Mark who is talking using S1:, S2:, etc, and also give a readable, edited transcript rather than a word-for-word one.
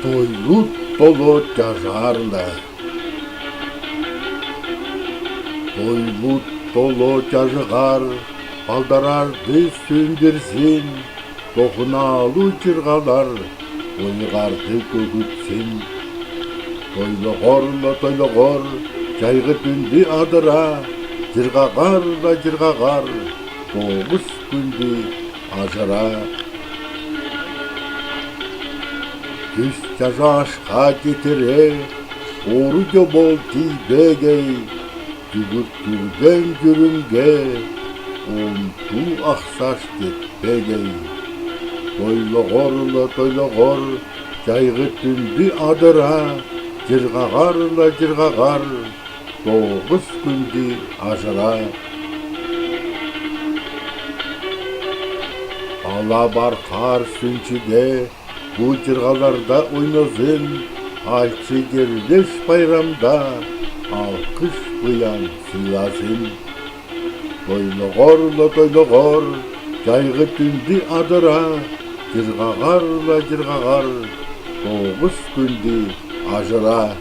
S1: Тойлут болот жажарлы. Тойлут болот жажығар, балдарарды сөндірсін, тоқыналу жырғалар, ойғарды көгітсін. Тойлығор, жайғы түнді адыра, жырғағар, тоғыз күнді ажыра. Түс жажашқа кетіре, орыды бол тейбегей, жүгіртірген жүрімге, онту ақсаш кетпегей. Тойлығор, жайғы түнді адыра, жырғағар, тоғыз күнді ажыра. Ала бар қар сүнчіде, бұл жырғаларда ойназын, айтшы герлеш байрамда, алқыш бұян сыйласын. Тойлығор, жайғы түнді адыра, жырғағар, тоғыз күнді ажыра.